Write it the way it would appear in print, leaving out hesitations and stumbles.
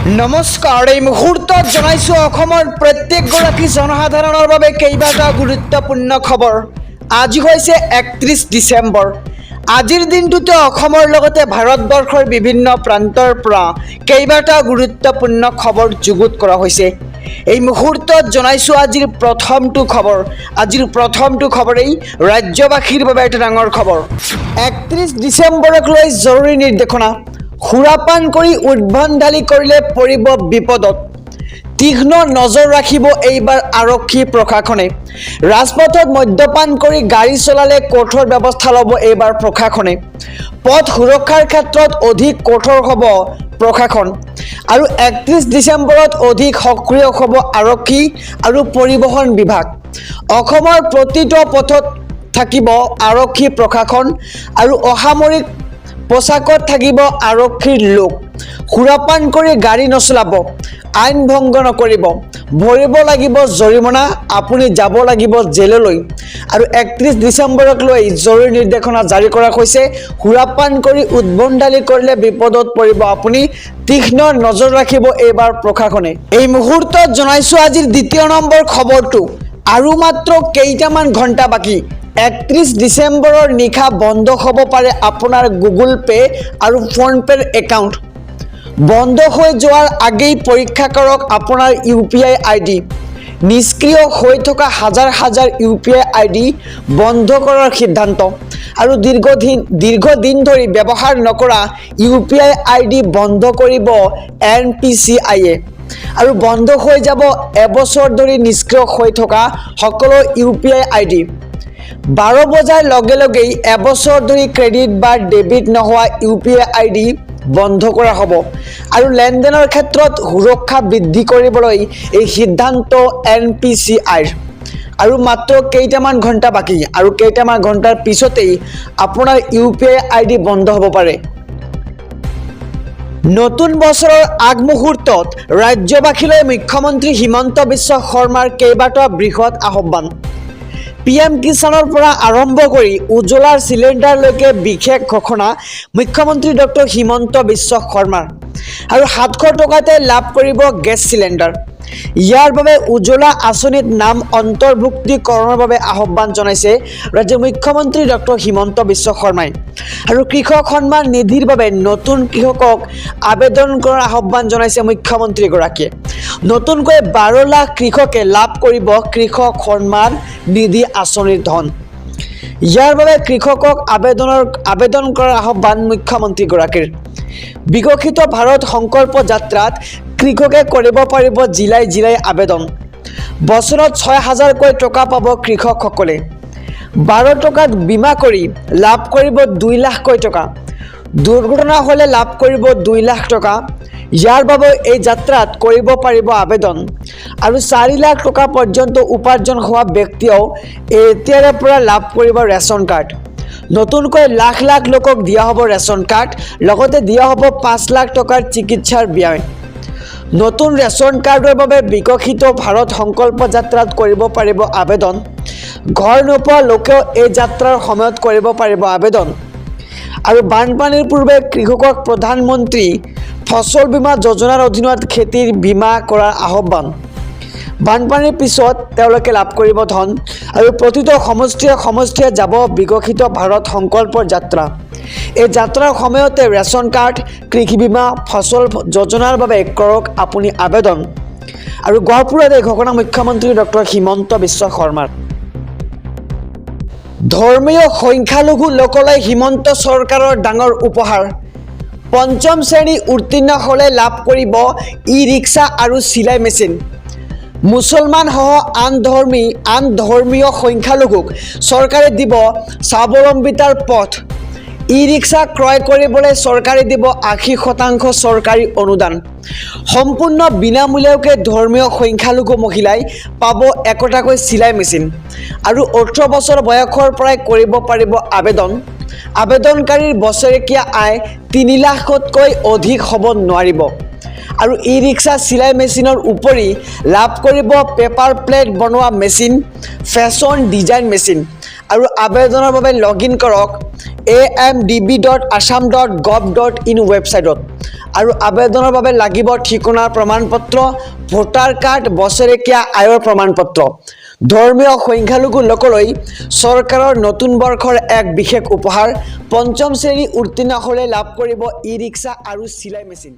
নমস্কাৰ এই মুহূৰ্তত জনাইছো অসমৰ প্ৰত্যেকগৰাকী জনসাধাৰণৰ বাবে কেইবাটা গুৰুত্বপূৰ্ণ খবৰ। আজি হৈছে 31 ডিচেম্বৰ। আজিৰ দিনটোতে অসমৰ লগতে ভাৰতবৰ্ষৰ বিভিন্ন প্ৰান্তৰ পৰা কেইবাটা গুৰুত্বপূৰ্ণ খবৰ যুগুত কৰা হৈছে। এই মুহূৰ্তত জনাইছো আজিৰ প্ৰথমটো খবৰেই ৰাজ্যবাসীৰ বাবে এটা ডাঙৰ খবৰ। 31 ডিচেম্বৰক লৈ জৰুৰী নিৰ্দেশনা। সুৰাপান কৰি উদ্ভণ্ডালি কৰিলে পৰিব বিপদত। তীক্ষ্ণ নজৰ ৰাখিব এইবাৰ আৰক্ষী প্ৰশাসনে। ৰাজপথত মদ্যপান কৰি গাড়ী চলালে কঠোৰ ব্যৱস্থা ল'ব এইবাৰ প্ৰশাসনে। পথ সুৰক্ষাৰ ক্ষেত্ৰত অধিক কঠোৰ হ'ব প্ৰশাসন। আৰু 31 ডিচেম্বৰত অধিক সক্ৰিয় হ'ব আৰক্ষী আৰু পৰিবহণ বিভাগ। অসমৰ প্ৰতিটো পথত থাকিব আৰক্ষী প্ৰশাসন আৰু অসামৰিক পোচাকত থাকিব আৰক্ষীৰ লোক। সুৰাপান কৰি গাড়ী নচলাব, আইন ভংগ নকৰিব, ভৰিব লাগিব জৰিমনা, আপুনি যাব লাগিব জেললৈ। আৰু 31 ডিচেম্বৰক লৈ জৰুৰী নিৰ্দেশনা জাৰি কৰা হৈছে। সুৰাপান কৰি উদ্ভণ্ডালি কৰিলে বিপদত পৰিব আপুনি, তীক্ষ্ণ নজৰ ৰাখিব এইবাৰ প্ৰশাসনে। এই মুহূৰ্তত জনাইছো আজিৰ দ্বিতীয় নম্বৰ খবৰটো। আৰু মাত্ৰ কেইটামান ঘণ্টা বাকী। 31 ডিচেম্বৰৰ নিশা বন্ধ হ'ব পাৰে আপোনাৰ গুগল পে' আৰু ফোনপে'ৰ একাউণ্ট। বন্ধ হৈ যোৱাৰ আগেই পৰীক্ষা কৰক আপোনাৰ UPI ID। নিষ্ক্ৰিয় হৈ থকা হাজাৰ হাজাৰ UPI ID বন্ধ কৰাৰ সিদ্ধান্ত। আৰু দীৰ্ঘদিন ধৰি ব্যৱহাৰ নকৰা UPI ID বন্ধ কৰিব NPCIয়ে। আৰু বন্ধ হৈ যাব এবছৰ ধৰি নিষ্ক্ৰিয় হৈ থকা সকলো UPI ID। 12 বজাৰ লগে লগেই এবছৰ ধৰি ক্ৰেডিট বা ডেবিট নোহোৱা UPI ID বন্ধ কৰা হ'ব। আৰু লেনদেনৰ ক্ষেত্ৰত সুৰক্ষা বৃদ্ধি কৰিবলৈ এই সিদ্ধান্ত NPCIৰ। আৰু মাত্ৰ কেইটামান ঘণ্টা বাকী, আৰু কেইটামান ঘণ্টাৰ পিছতেই আপোনাৰ UPI ID বন্ধ হ'ব পাৰে। নতুন বছৰৰ আগমুহূৰ্তত ৰাজ্যবাসীলৈ মুখ্যমন্ত্ৰী হিমন্ত বিশ্ব শৰ্মাৰ কেইবাটাও বৃহৎ আহ্বান। PM কিষাণৰ পৰা আৰম্ভ কৰি উজ্জ্বলাৰ চিলিণ্ডাৰলৈকে বিশেষ ঘোষণা মুখ্যমন্ত্ৰী ডক্টৰ হিমন্ত বিশ্ব শৰ্মাৰ। আৰু 700 টকাতে লাভ কৰিব গেছ চিলিণ্ডাৰ। ইয়াৰ বাবে উজ্জ্বলা আঁচনিত নাম অন্তৰ্ভুক্তিকৰণৰ বাবে আহ্বান জনাইছে ৰাজ্যৰ মুখ্যমন্ত্ৰী ডক্টৰ হিমন্ত বিশ্ব শৰ্মাই। আৰু কৃষক সন্মান নিধিৰ বাবে নতুন কৃষকক আবেদন কৰাৰ আহ্বান জনাইছে মুখ্যমন্ত্ৰীগৰাকীয়ে। নতুনকৈ 12 লাখ কৃষকে লাভ কৰিব কৃষক সন্মান নিধি আঁচনিৰ ধন। ইয়াৰ বাবে কৃষকক আবেদন কৰাৰ আহ্বান মুখ্যমন্ত্ৰীগৰাকীৰ। বিকশিত ভাৰত সংকল্প যাত্ৰাত কৃষকে কৰিব পাৰিব জিলাই জিলাই আবেদন। বছৰত 6,000কৈ টকা পাব কৃষকসকলে। 12 টকাত বীমা কৰি লাভ কৰিব 2 লাখকৈ টকা। দুৰ্ঘটনা হ'লে লাভ কৰিব 2 লাখ টকা। ইয়াৰ বাবে এই যাত্ৰাত কৰিব পাৰিব আবেদন। আৰু 4 লাখ টকা পৰ্যন্ত উপাৰ্জন হোৱা ব্যক্তিয়েও এতিয়াৰে পৰা লাভ কৰিব ৰেচন কাৰ্ড। নতুনকৈ লাখ লাখ লোকক দিয়া হ'ব ৰেচন কাৰ্ড, লগতে দিয়া হ'ব 5 লাখ টকাৰ চিকিৎসাৰ ব্যয়। নতুন ৰেচন কাৰ্ডৰ বাবে বিকশিত ভাৰত সংকল্প যাত্ৰাত কৰিব পাৰিব আবেদন। ঘৰ নোপোৱা লোকেও এই যাত্ৰাৰ সময়ত কৰিব পাৰিব আবেদন। আৰু বানপানীৰ পূৰ্বে কৃষকক প্ৰধানমন্ত্ৰী ফচল বীমা যোজনাৰ অধীনত খেতিৰ বীমা কৰাৰ আহ্বান। বানপানীৰ পিছত তেওঁলোকে লাভ কৰিব ধন। আৰু প্ৰতিটো সমষ্টিয়ে যাব বিকশিত ভাৰত সংকল্পৰ যাত্ৰা। এই যাত্ৰাৰ সময়তে ৰেচন কাৰ্ড, কৃষি বীমা, ফচল যোজনাৰ বাবে কৰক আপুনি আবেদন। আৰু গহপুৰত এই ঘোষণা মুখ্যমন্ত্ৰী ডক্টৰ হিমন্ত বিশ্ব শৰ্মাৰ। ধৰ্মীয় সংখ্যালঘু লোকলৈ হিমন্ত চৰকাৰৰ ডাঙৰ উপহাৰ। 5ম শ্ৰেণী উত্তীৰ্ণ হ'লে লাভ কৰিব ই-ৰিক্সা আৰু চিলাই মেচিন। মুছলমান সহ আন ধৰ্মীয় সংখ্যালঘুক চৰকাৰে দিব স্বাৱলম্বিতাৰ পথ। ই-ৰিক্সা ক্ৰয় কৰিবলৈ চৰকাৰে দিব 80% চৰকাৰী অনুদান। সম্পূৰ্ণ বিনামূলীয়াকৈ ধৰ্মীয় সংখ্যালঘু মহিলাই পাব 1টাকৈ চিলাই মেচিন। আৰু 18 বছৰ বয়সৰ পৰাই কৰিব পাৰিব আবেদন। আবেদনকাৰীৰ বছৰেকীয়া আয় 3 লাখতকৈ অধিক হ'ব নোৱাৰিব। আৰু ই-ৰিক্সা চিলাই মেচিনৰ উপৰি লাভ কৰিব পেপাৰ প্লেট বনোৱা মেচিন, ফেশ্বন ডিজাইন মেচিন। আৰু আবেদনৰ বাবে লগ ইন কৰক amdb.assam.gov.in ৱেবছাইটত আৰু আবেদনৰ বাবে লাগিব ঠিকনাৰ প্ৰমাণপত্ৰ, ভোটাৰ কাৰ্ড, বছৰেকীয়া আয়ৰ প্ৰমাণপত্ৰ। ধৰ্মীয় সংখ্যালঘু লোকলৈ চৰকাৰৰ নতুন বৰ্ষৰ এক বিশেষ উপহাৰ, পঞ্চম শ্ৰেণী উত্তীৰ্ণ হ'লে লাভ কৰিব ই-ৰিক্সা আৰু চিলাই মেচিন।